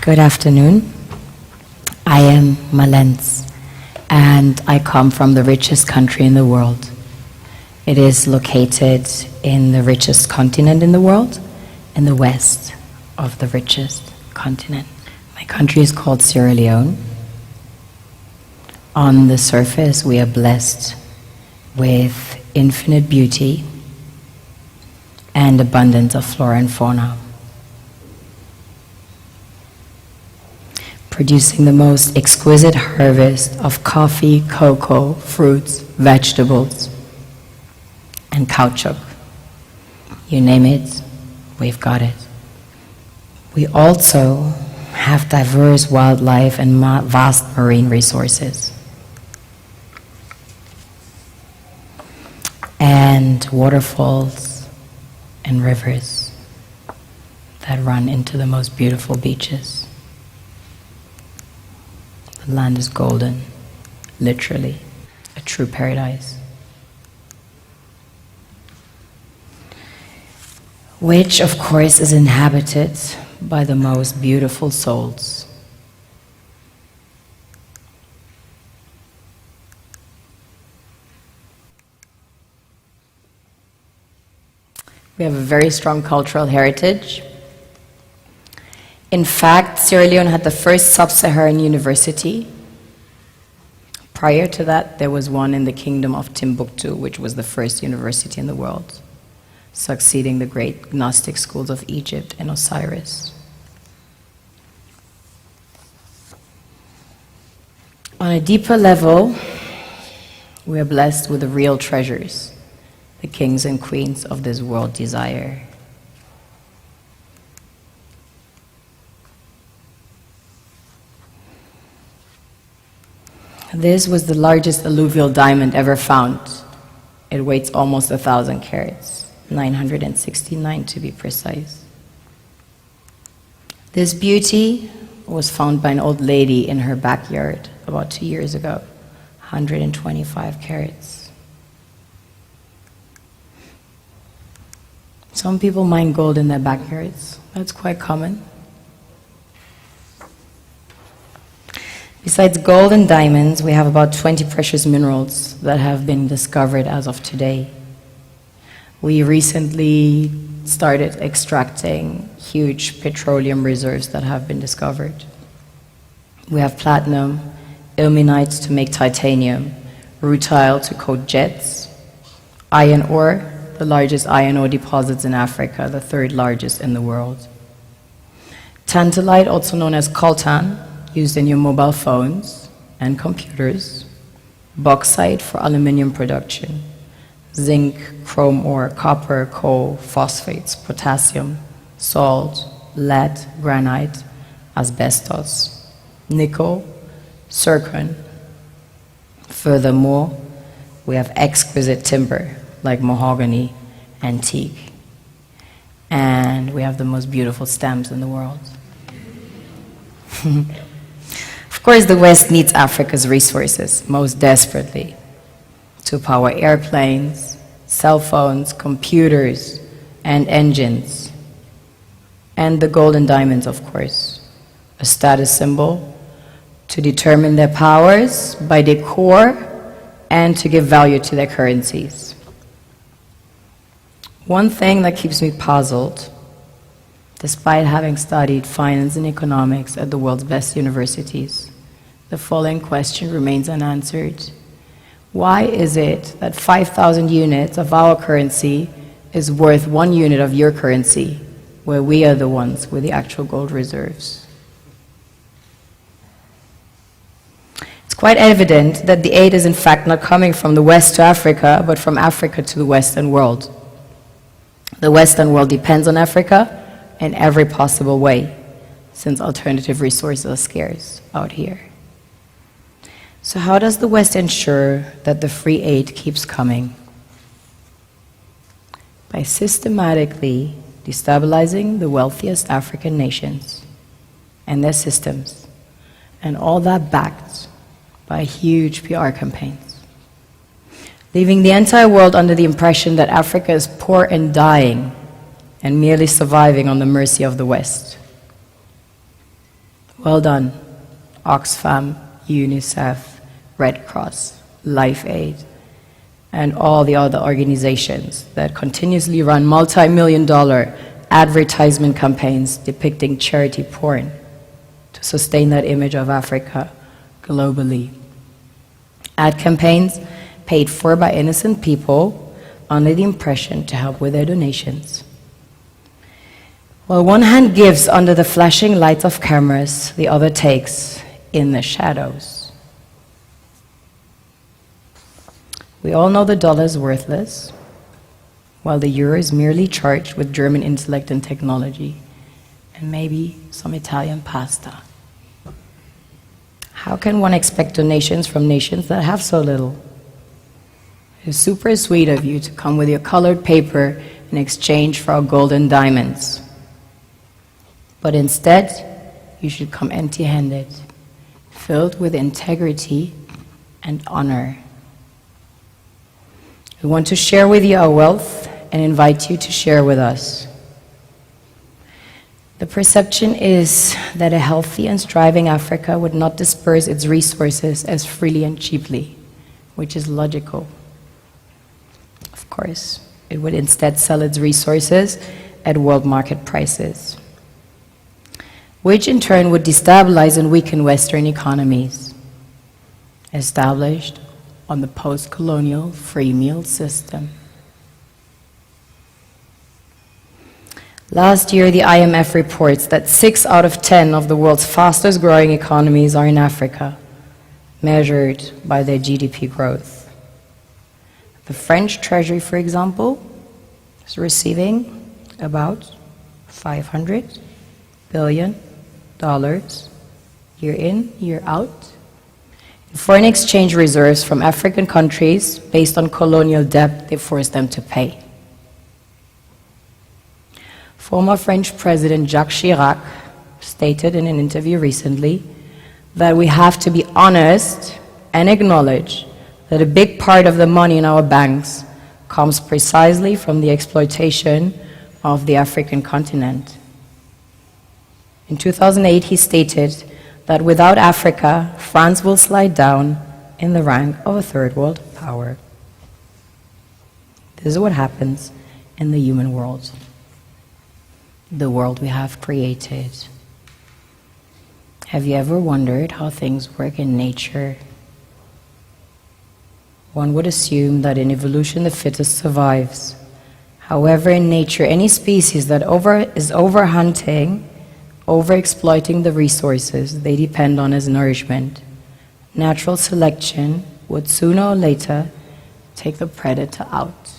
Good afternoon. I am Malens, and I come from the richest country in the world. It is located in the richest continent in the world, in the west of the richest continent. My country is called Serra Leone. On the surface, we are blessed with infinite beauty and abundance of flora and fauna, producing the most exquisite harvest of coffee, cocoa, fruits, vegetables, and caoutchouc. You name it, we've got it. We also have diverse wildlife and vast marine resources, and waterfalls and rivers that run into the most beautiful beaches. The land is golden, literally, a true paradise, which of course is inhabited by the most beautiful souls. We have a very strong cultural heritage. In fact, Sierra Leone had the first sub-Saharan university. Prior to that, there was one in the kingdom of Timbuktu, which was the first university in the world, succeeding the great Gnostic schools of Egypt and Osiris. On a deeper level, we are blessed with the real treasures the kings and queens of this world desire. This was the largest alluvial diamond ever found. It weighs almost 1,000 carats, 969 to be precise. This beauty was found by an old lady in her backyard about 2 years ago, 125 carats. Some people mine gold in their backyards. That's quite common. Besides gold and diamonds, we have about 20 precious minerals that have been discovered as of today. We recently started extracting huge petroleum reserves that have been discovered. We have platinum, ilmenite to make titanium, rutile to coat jets, iron ore, the largest iron ore deposits in Africa, the third largest in the world. Tantalite, also known as coltan, used in your mobile phones and computers. Bauxite for aluminum production. Zinc, chrome ore, copper, coal, phosphates, potassium, salt, lead, granite, asbestos, nickel, zircon. Furthermore, we have exquisite timber like mahogany, antique, and we have the most beautiful stems in the world. Of course, the West needs Africa's resources most desperately to power airplanes, cell phones, computers, and engines, and the gold and diamonds, of course, a status symbol to determine their powers by their core and to give value to their currencies. One thing that keeps me puzzled, despite having studied finance and economics at the world's best universities, the following question remains unanswered. Why is it that 5,000 units of our currency is worth 1 unit of your currency, where we are the ones with the actual gold reserves? It's quite evident that the aid is in fact not coming from the West to Africa, but from Africa to the Western world. The Western world depends on Africa in every possible way, since alternative resources are scarce out here. So how does the West ensure that the free aid keeps coming? By systematically destabilizing the wealthiest African nations and their systems, and all that backed by huge PR campaigns, leaving the entire world under the impression that Africa is poor and dying and merely surviving on the mercy of the West. Well done, Oxfam, UNICEF, Red Cross, Life Aid, and all the other organizations that continuously run multi-million-dollar advertisement campaigns depicting charity porn to sustain that image of Africa globally. Ad campaigns paid for by innocent people under the impression to help with their donations. While one hand gives under the flashing lights of cameras, the other takes in the shadows. We all know the dollar is worthless, while the euro is merely charged with German intellect and technology, and maybe some Italian pasta. How can one expect donations from nations that have so little? It's super sweet of you to come with your colored paper in exchange for our gold and diamonds. But instead, you should come empty-handed, filled with integrity and honor. We want to share with you our wealth and invite you to share with us. The perception is that a healthy and striving Africa would not disperse its resources as freely and cheaply, which is logical. Of course, it would instead sell its resources at world market prices, which in turn would destabilize and weaken Western economies, established on the post-colonial free meal system. Last year, the IMF reports that 6 out of 10 of the world's fastest growing economies are in Africa, measured by their GDP growth. The French Treasury, for example, is receiving about $500 billion year in, year out, in foreign exchange reserves from African countries based on colonial debt they forced them to pay. Former French President Jacques Chirac stated in an interview recently that we have to be honest and acknowledge that a big part of the money in our banks comes precisely from the exploitation of the African continent. In 2008, he stated that without Africa, France will slide down in the rank of a third world power. This is what happens in the human world, the world we have created. Have you ever wondered how things work in nature? One would assume that in evolution the fittest survives. However, in nature, any species that is overhunting, overexploiting the resources they depend on as nourishment, natural selection would sooner or later take the predator out.